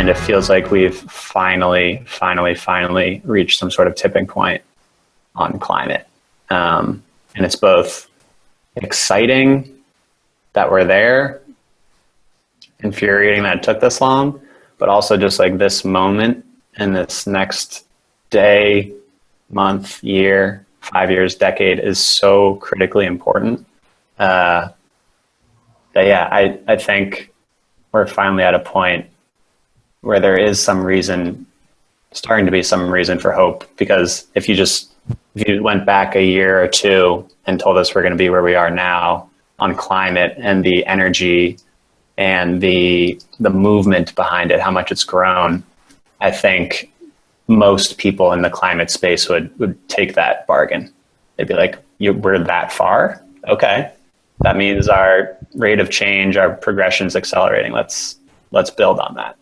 And it feels like we've finally reached some sort of tipping point on climate. And it's both exciting that we're there, infuriating that it took this long, but also just like this moment and this next day, month, year, 5 years, decade is so critically important. That yeah, I think we're finally at a point where there is starting to be some reason for hope. Because if you went back a year or two and told us we're going to be where we are now on climate and the energy and the movement behind it, how much it's grown, I think most people in the climate space would take that bargain. They'd be like, we're that far? Okay. That means our rate of change, our progression's accelerating. Let's build on that.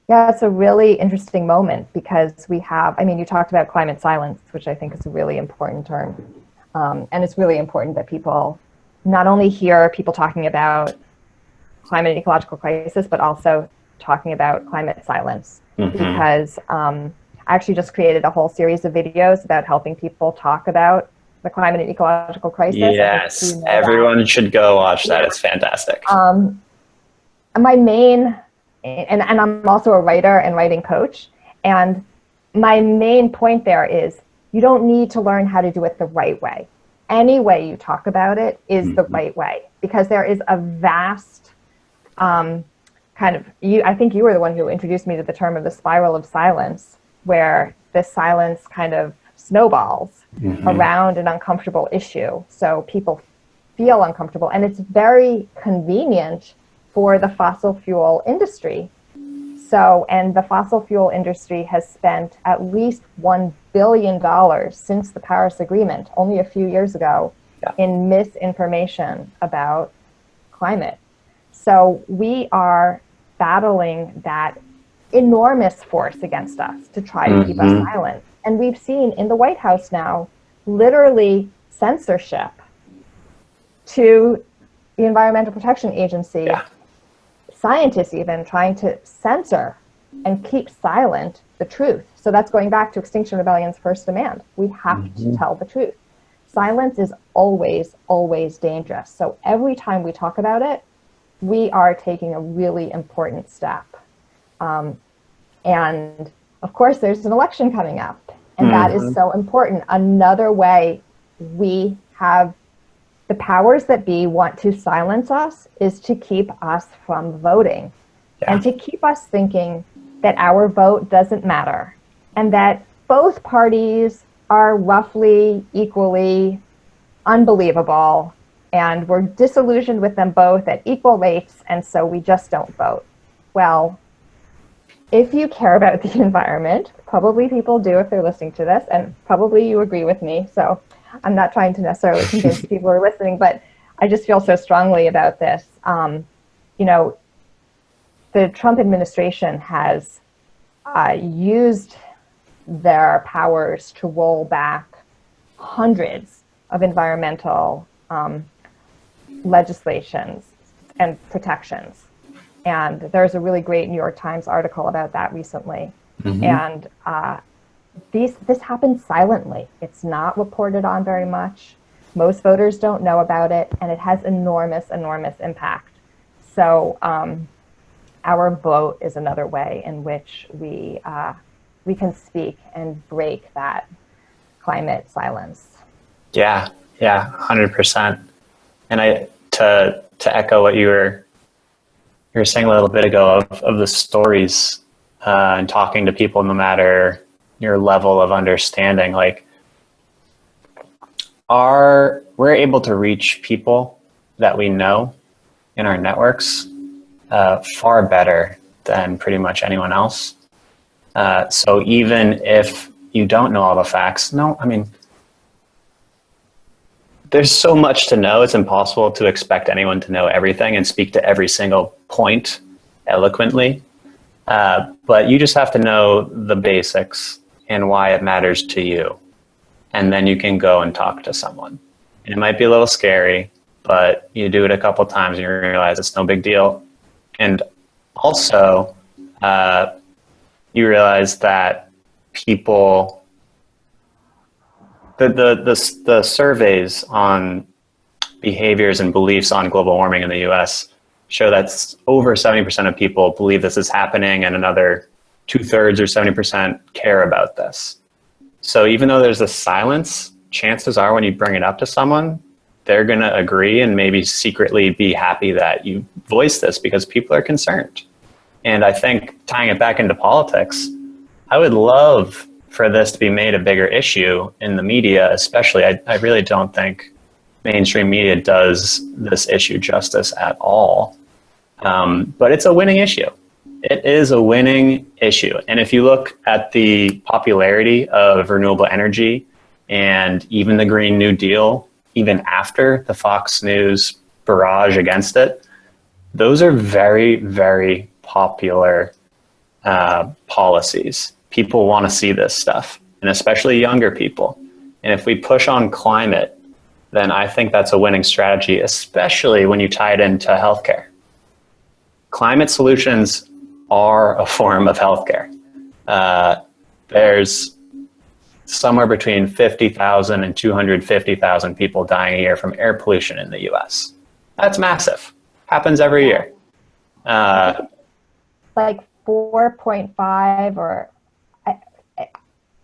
Yeah, it's a really interesting moment because you talked about climate silence, which I think is a really important term. And it's really important that people not only hear people talking about climate and ecological crisis, but also talking about climate silence. Mm-hmm. Because I actually just created a whole series of videos about helping people talk about the climate and ecological crisis. Yes, everyone should go watch that. It's fantastic. My main, and I'm also a writer and writing coach, and my main point there is you don't need to learn how to do it the right way. Any way you talk about it is mm-hmm. the right way, because there is a vast I think you were the one who introduced me to the term of the spiral of silence, where the silence kind of snowballs mm-hmm. around an uncomfortable issue. So people feel uncomfortable, and it's very convenient for the fossil fuel industry. And the fossil fuel industry has spent at least $1 billion since the Paris Agreement, only a few years ago, in misinformation about climate. So we are battling that enormous force against us to try to keep us silent. And we've seen in the White House now, literally censorship to the Environmental Protection Agency, scientists even trying to censor and keep silent the truth. So that's going back to Extinction Rebellion's first demand. We have to tell the truth. Silence is always, always dangerous. So every time we talk about it, we are taking a really important step. And of course, there's an election coming up, and that is so important. Another way we have the powers that be want to silence us is to keep us from voting and to keep us thinking that our vote doesn't matter and that both parties are roughly equally unbelievable and we're disillusioned with them both at equal rates, and so we just don't vote. Well, if you care about the environment, probably people do if they're listening to this, and probably you agree with me, so I'm not trying to necessarily convince people who are listening, but I just feel so strongly about this. The Trump administration has used their powers to roll back hundreds of environmental legislations and protections. And there's a really great New York Times article about that recently. And this happens silently. It's not reported on very much. Most voters don't know about it, and it has enormous, enormous impact. So our vote is another way in which we can speak and break that climate silence. Yeah, 100%. And to echo what you were saying a little bit ago of the stories and talking to people, no matter your level of understanding, like we're able to reach people that we know in our networks far better than pretty much anyone else. So even if you don't know all the facts, there's so much to know. It's impossible to expect anyone to know everything and speak to every single point eloquently. But you just have to know the basics and why it matters to you. And then you can go and talk to someone. And it might be a little scary, but you do it a couple times and you realize it's no big deal. And also, you realize that people, the surveys on behaviors and beliefs on global warming in the US show that over 70% of people believe this is happening, and another 2/3 or 70% care about this. So even though there's a silence, chances are when you bring it up to someone, they're going to agree and maybe secretly be happy that you voiced this because people are concerned. And I think tying it back into politics, I would love for this to be made a bigger issue in the media, especially. I really don't think mainstream media does this issue justice at all. But it's a winning issue. It is a winning issue. And if you look at the popularity of renewable energy and even the Green New Deal, even after the Fox News barrage against it, those are very, very popular policies. People want to see this stuff, and especially younger people. And if we push on climate, then I think that's a winning strategy, especially when you tie it into healthcare. Climate solutions are a form of healthcare. There's somewhere between 50,000 and 250,000 people dying a year from air pollution in the US. That's massive. Happens every year. Like 4.5 or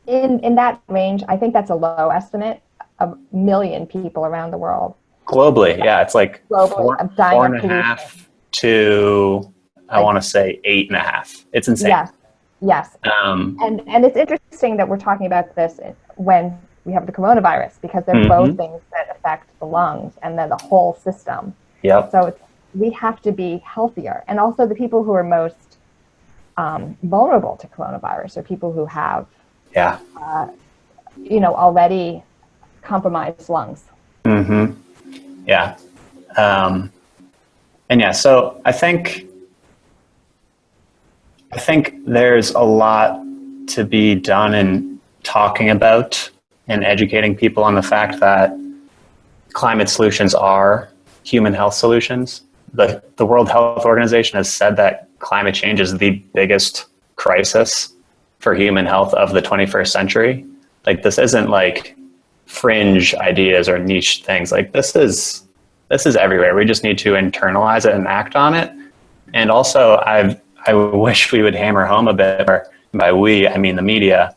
in that range. I think that's a low estimate, of million people around the world. Globally, yeah, it's like Globally, four and a half to, I want to say 8.5. It's insane. Yes. And it's interesting that we're talking about this when we have the coronavirus, because they're both things that affect the lungs and then the whole system. Yep. So we have to be healthier. And also the people who are most vulnerable to coronavirus are people who have, already compromised lungs. Yeah. So I think there's a lot to be done in talking about and educating people on the fact that climate solutions are human health solutions. The World Health Organization has said that climate change is the biggest crisis for human health of the 21st century. Like, this isn't like fringe ideas or niche things. Like, this is everywhere. We just need to internalize it and act on it. And also, I wish we would hammer home a bit, or by we, I mean the media,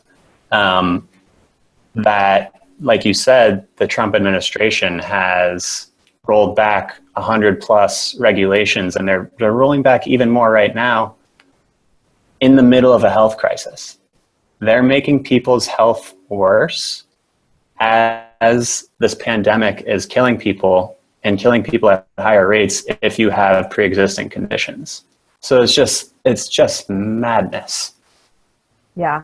that, like you said, the Trump administration has rolled back 100+ regulations, and they're rolling back even more right now in the middle of a health crisis. They're making people's health worse as this pandemic is killing people, and killing people at higher rates if you have pre-existing conditions. So it's just madness. Yeah.